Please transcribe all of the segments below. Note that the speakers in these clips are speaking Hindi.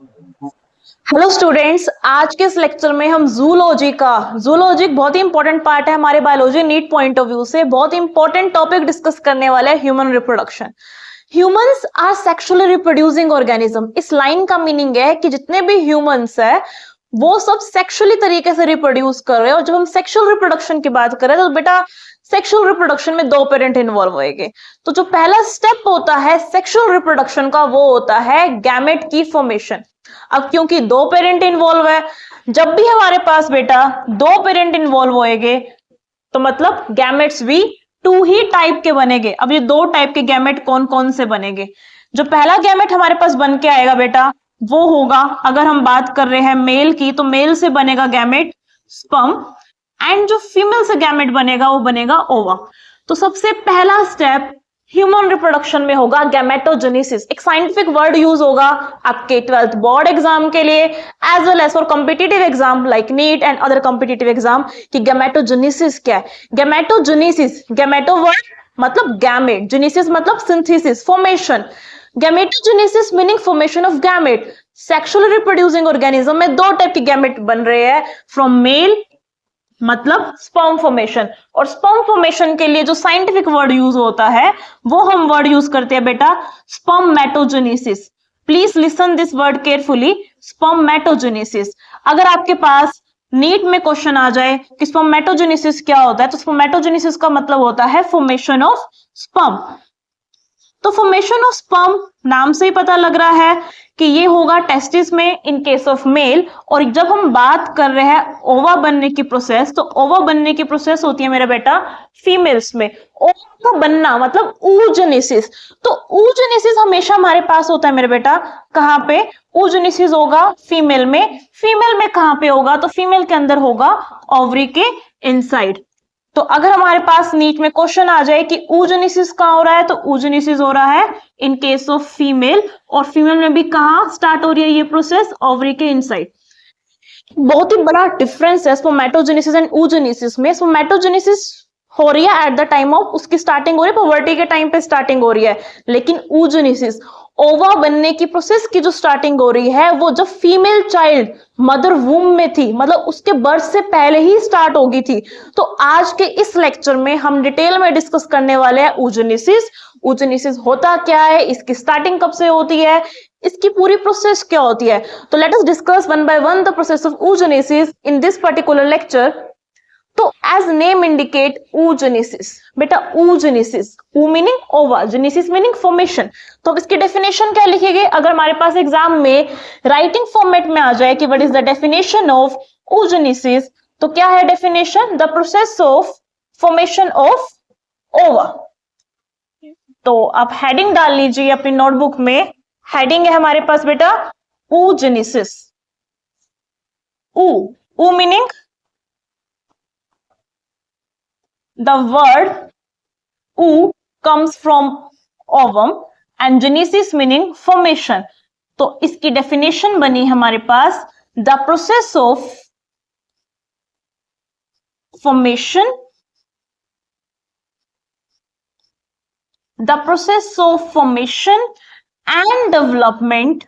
हेलो स्टूडेंट्स, आज के इस लेक्चर में हम जूलॉजी बहुत ही इंपॉर्टेंट पार्ट है हमारे biology NEET point of view से। बहुत ही इंपॉर्टेंट टॉपिक डिस्कस करने वाला है human reproduction. Humans are sexually reproducing organism. इस लाइन का मीनिंग है कि जितने भी ह्यूमंस है वो सब सेक्सुअली तरीके से रिप्रोड्यूस कर रहे हैं। और जब हम सेक्सुअल रिप्रोडक्शन की बात करें तो बेटा सेक्सुअल रिप्रोडक्शन में दो पेरेंट इन्वॉल्व होंगे। तो जो पहला स्टेप होता है सेक्सुअल रिप्रोडक्शन का वो होता है गैमेट की फॉर्मेशन। अब क्योंकि दो पेरेंट इन्वॉल्व है, जब भी हमारे पास बेटा दो पेरेंट इन्वॉल्व होएंगे तो मतलब गैमेट्स भी टू ही टाइप के बनेंगे। अब ये दो टाइप के गैमेट कौन कौन से बनेंगे? जो पहला गैमेट हमारे पास बन के आएगा बेटा वो होगा, अगर हम बात कर रहे हैं मेल की, तो मेल से बनेगा गैमेट स्पर्म, एंड जो फीमेल से गैमेट बनेगा वो बनेगा ओवा। तो सबसे पहला स्टेप ह्यूमन रिप्रोडक्शन में होगा गैमेटोजेनेसिस। एक साइंटिफिक वर्ड यूज होगा आपके 12th बोर्ड एग्जाम के लिए as well as for competitive exam like NEET and other competitive exam कि गैमेटोजेनेसिस क्या है। गैमेटोजेनेसिस, गैमेटो वर्ड मतलब गैमेट, जेनेसिस मतलब synthesis, formation. Gametogenesis meaning formation of gamete. Sexually reproducing organism में दो टाइप के गैमेट बन रहे हैं, फ्रॉम मेल मतलब स्पर्म फॉर्मेशन, और स्पर्म फॉर्मेशन के लिए जो साइंटिफिक वर्ड यूज होता है वो हम वर्ड यूज करते हैं बेटा spermatogenesis. Please listen this word carefully, spermatogenesis. अगर आपके पास नीट में क्वेश्चन आ जाए कि स्पर्मेटोजेनेसिस क्या होता है तो स्पर्मेटोजेनेसिस का मतलब होता है फॉर्मेशन ऑफ स्पर्म। तो फॉर्मेशन ऑफ स्पर्म नाम से ही पता लग रहा है कि ये होगा टेस्टिस में इन केस ऑफ मेल। और जब हम बात कर रहे हैं ओवा बनने की प्रोसेस, तो ओवा बनने की प्रोसेस होती है मेरा बेटा फीमेल्स में। ओवा का बनना मतलब oogenesis। तो oogenesis हमेशा हमारे पास होता है मेरे बेटा कहां पे? oogenesis होगा फीमेल में। फीमेल में कहां पे होगा? तो फीमेल के अंदर होगा ओवरी के इनसाइड। तो अगर हमारे पास नीट में क्वेश्चन आ जाए कि oogenesis कहां हो रहा है, तो oogenesis हो रहा है इन केस ऑफ फीमेल। और फीमेल में भी कहां स्टार्ट हो रही है ये प्रोसेस? ओवरी के इनसाइड। बहुत ही बड़ा डिफरेंस है स्पर्मेटोजेनेसिस एंड oogenesis में। स्पर्मेटोजेनेसिस हो रही है एट द टाइम ऑफ, उसकी स्टार्टिंग हो रही है पुबर्टी के टाइम पे स्टार्टिंग हो रही है, लेकिन oogenesis ओवा बनने की प्रोसेस की जो स्टार्टिंग हो रही है वो जब फीमेल चाइल्ड मदर वूम में थी, मतलब उसके बर्थ से पहले ही स्टार्ट होगी थी। तो आज के इस लेक्चर में हम डिटेल में डिस्कस करने वाले हैं oogenesis। oogenesis होता क्या है, इसकी स्टार्टिंग कब से होती है, इसकी पूरी प्रोसेस क्या होती है। तो let us discuss one by one the process of oogenesis in this particular lecture. तो एज नेम इंडिकेट oogenesis, बेटा oogenesis, ऊ मीनिंग ओवा, जेनेसिस मीनिंग फॉर्मेशन। तो अब इसकी डेफिनेशन क्या लिखेंगे? अगर हमारे पास एग्जाम में राइटिंग फॉर्मेट में आ जाए कि what is the definition of oogenesis, तो क्या है definition? The process of formation of ओवा। तो आप हेडिंग डाल लीजिए अपनी नोटबुक में। हेडिंग है हमारे पास बेटा oogenesis। ऊ meaning the word oo comes from ovum and genesis meaning formation। तो इसकी डेफिनेशन बनी हमारे पास the process of formation, the process of formation and development,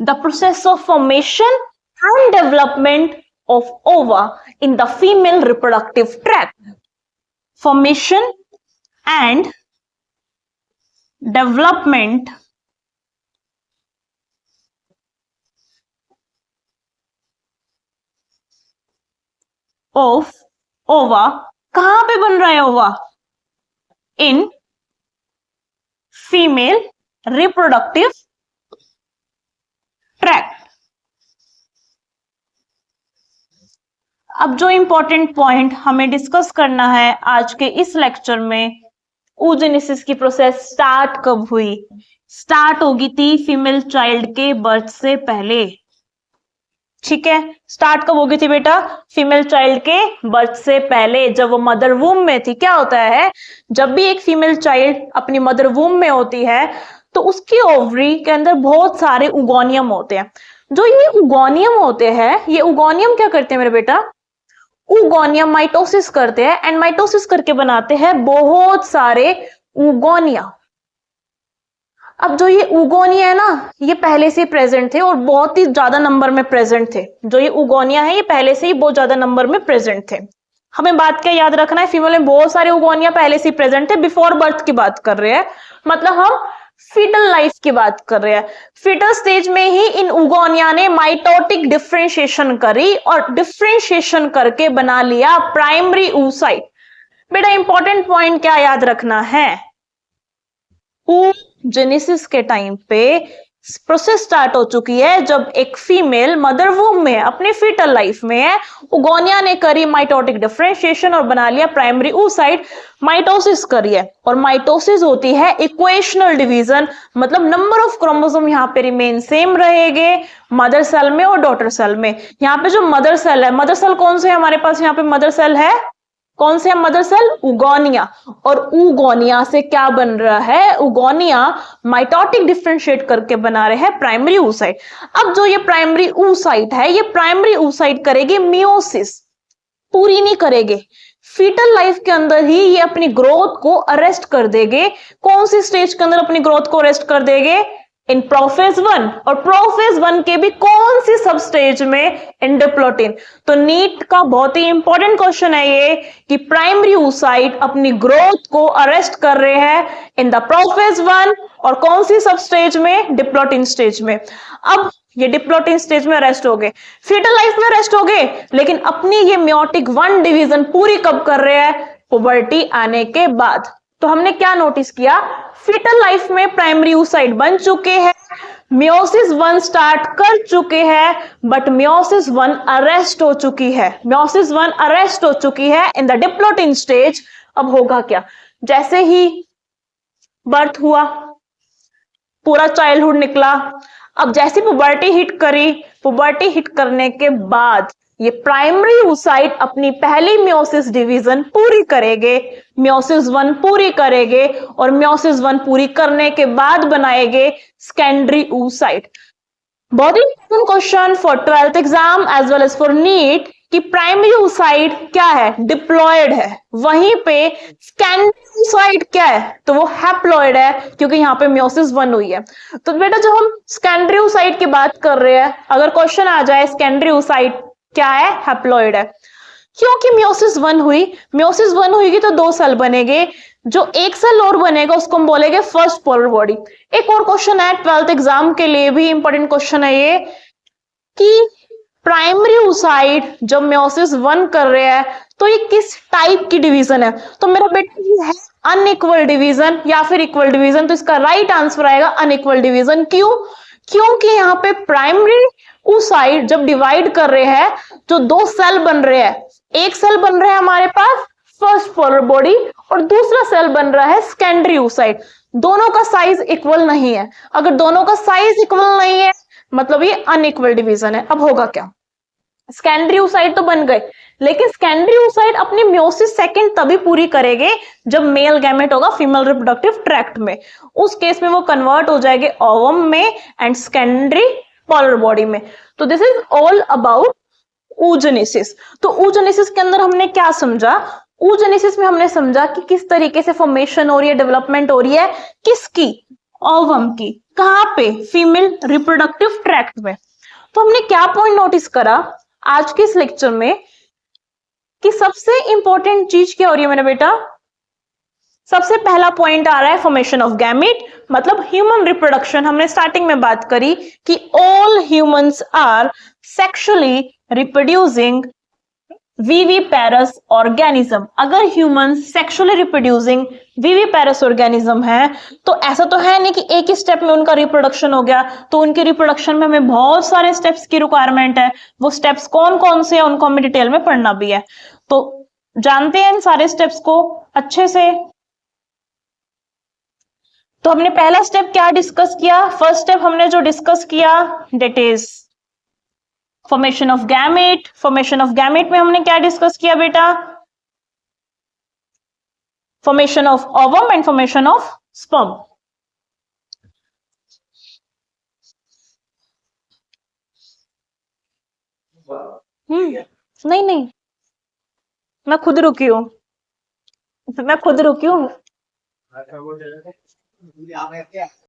the process of formation and development of ova in the female reproductive tract। Formation and development of ova, कहां पे बन रहा है ओवा? In female reproductive tract. अब जो इंपॉर्टेंट पॉइंट हमें डिस्कस करना है आज के इस लेक्चर में, oogenesis की प्रोसेस स्टार्ट कब हुई? स्टार्ट होगी थी फीमेल चाइल्ड के बर्थ से पहले। ठीक है, स्टार्ट कब होगी थी बेटा? फीमेल चाइल्ड के बर्थ से पहले, जब वो मदर वूम में थी। क्या होता है, जब भी एक फीमेल चाइल्ड अपनी मदर वूम में होती है तो उसकी ओवरी के अंदर बहुत सारे उगोनियम होते हैं। जो ये उगोनियम होते हैं, ये उगोनियम क्या करते हैं मेरे बेटा? उगोनियम माइटोसिस करते हैं, एंड माइटोसिस करके बनाते हैं बहुत सारे उगोनिया। अब जो ये उगोनिया है ना, ये पहले से प्रेजेंट थे और बहुत ही ज्यादा नंबर में प्रेजेंट थे। जो ये उगोनिया है ये पहले से ही बहुत ज्यादा नंबर में प्रेजेंट थे। हमें बात क्या याद रखना है, फीमेल में बहुत सारे उगोनिया पहले से प्रेजेंट थे। बिफोर बर्थ की बात कर रहे हैं, मतलब हम फीटल लाइफ की बात कर रहे हैं। फीटल स्टेज में ही इन उगोनिया ने माइटोटिक डिफरेंशिएशन करी और डिफरेंशिएशन करके बना लिया प्राइमरी oocyte। बेटा इंपॉर्टेंट पॉइंट क्या याद रखना है, oogenesis के टाइम पे प्रोसेस स्टार्ट हो चुकी है जब एक फीमेल मदर वूम में अपने फीटल लाइफ में है, उगोनिया ने करी माइटोटिक डिफरेंशिएशन और बना लिया प्राइमरी oocyte। माइटोसिस करी है, और माइटोसिस होती है इक्वेशनल डिवीजन, मतलब नंबर ऑफ क्रोमोसोम यहाँ पे रिमेन सेम रहेंगे मदर सेल में और डॉटर सेल में। यहाँ पे जो मदर सेल है, मदर सेल कौन से है हमारे पास, यहाँ पे मदर सेल है कौन से मदर सेल, उगोनिया। और उगोनिया से क्या बन रहा है, उगोनिया माइटोटिक डिफरेंशिएट करके बना रहे हैं प्राइमरी oocyte। अब जो ये प्राइमरी oocyte है, ये प्राइमरी oocyte करेगी मियोसिस, पूरी नहीं करेगी। फीटल लाइफ के अंदर ही ये अपनी ग्रोथ को अरेस्ट कर देंगे। कौन सी स्टेज के अंदर अपनी ग्रोथ को अरेस्ट कर देंगे, इन प्रोफेज 1। और प्रोफेज 1 के भी कौन सी सब स्टेज में, इन डिप्लोटिन। तो नीट का बहुत ही इंपॉर्टेंट क्वेश्चन है ये कि प्राइमरी oocyte अपनी ग्रोथ को अरेस्ट कर रहे हैं इन द प्रोफेज 1 और कौन सी सब स्टेज में, डिप्लोटिन स्टेज में। अब ये डिप्लोटिन स्टेज में अरेस्ट हो गए, फीटल लाइफ में अरेस्ट हो गए, लेकिन अपनी ये मियोटिक 1 डिवीजन पूरी कब कर रहे हैं, पुबर्टी आने के बाद। तो हमने क्या नोटिस किया, फीटल लाइफ में प्राइमरी oocyte बन चुके हैं, मियोसिस 1 स्टार्ट कर चुके हैं, बट मियोसिस 1 अरेस्ट हो चुकी है, मियोसिस 1 अरेस्ट हो चुकी है इन द डिप्लोटिन स्टेज। अब होगा क्या, जैसे ही बर्थ हुआ, पूरा चाइल्डहुड निकला, अब जैसी पुबर्टी हिट करी, पुबर्टी हिट करने के बाद ये प्राइमरी oocyte अपनी पहली मियोसिस डिवीजन पूरी करेंगे, मियोसिस 1 पूरी करेंगे, और मियोसिस 1 पूरी करने के बाद बनाएंगे सेकेंडरी oocyte। बहुत important question for 12th exam as well as for NEET कि प्राइमरी oocyte क्या है, डिप्लॉयड है, वहीं पे सेकेंडरी oocyte क्या है, तो वो हैप्लॉयड है, क्योंकि यहाँ पे मियोसिस 1 हुई है। तो बेटा जब हम सेकेंडरी oocyte की बात कर रहे हैं, अगर क्वेश्चन आ जाए सेकेंडरी oocyte क्या है, हैप्लॉयड है, क्योंकि मियोसिस 1 हुई, मियोसिस 1 हुई तो 2 सेल बनेंगे, जो एक सेल और बनेगा उसको हम बोलेंगे फर्स्ट पोलर बॉडी। एक और क्वेश्चन है 12th एग्जाम के लिए भी इंपॉर्टेंट क्वेश्चन है ये कि प्राइमरी oocyte जब मियोसिस 1 कर रहे हैं तो ये किस टाइप की डिवीजन है, तो मेरा बेटा ये है अनइक्वल डिवीजन या फिर इक्वल डिवीजन। तो इसका राइट आंसर आएगा अनइक्वल डिवीजन। क्यों, क्योंकि यहाँ पे प्राइमरी oocyte जब डिवाइड कर रहे हैं, जो 2 सेल बन रहे हैं, एक सेल बन रहा है हमारे पास फर्स्ट पोलर बॉडी और दूसरा सेल बन रहा है सेकेंडरी oocyte। दोनों का साइज इक्वल नहीं है, अगर दोनों का साइज इक्वल नहीं है मतलब ये अनइक्वल डिवीजन है। अब होगा क्या, सेकेंडरी oocyte तो बन गए, लेकिन सेकेंडरी oocyte अपनी मियोसिस 2 तभी पूरी करेंगे जब मेल गैमेट होगा फीमेल रिप्रोडक्टिव ट्रैक्ट में, उस केस में वो कन्वर्ट हो जाएंगे ओवम में एंड सेकेंडरी पोलर बॉडी में। तो this is all about oogenesis। तो oogenesis के अंदर हमने क्या समझा, oogenesis में हमने समझा कि किस तरीके से फॉर्मेशन हो रही है, डेवलपमेंट हो रही है, किसकी, ओवम की, कहां पे, फीमेल रिप्रोडक्टिव ट्रैक्ट में। तो हमने क्या पॉइंट नोटिस करा आज के इस लेक्चर में कि सबसे इंपॉर्टेंट चीज क्या हो रही है मेरे बेटा, सबसे पहला पॉइंट आ रहा है फॉर्मेशन ऑफ गैमेट, मतलब ह्यूमन रिप्रोडक्शन। हमने स्टार्टिंग में बात करी कि all humans are sexually reproducing viviparous organism. अगर humans sexually reproducing viviparous organism है तो ऐसा तो है नहीं कि एक ही स्टेप में उनका रिप्रोडक्शन हो गया, तो उनके रिप्रोडक्शन में हमें बहुत सारे स्टेप्स की रिक्वायरमेंट है। वो स्टेप्स कौन कौन से हैं उनको हमें डिटेल में पढ़ना भी है, तो जानते हैं इन सारे स्टेप्स को अच्छे से। तो हमने पहला स्टेप क्या डिस्कस किया, फर्स्ट स्टेप हमने जो डिस्कस किया that is formation of gamete. Formation of gamete में हमने क्या डिस्कस किया बेटा, formation of ovum and formation of sperm. नहीं नहीं, मैं खुद रुकी हूं, मैं खुद रुकी हूं।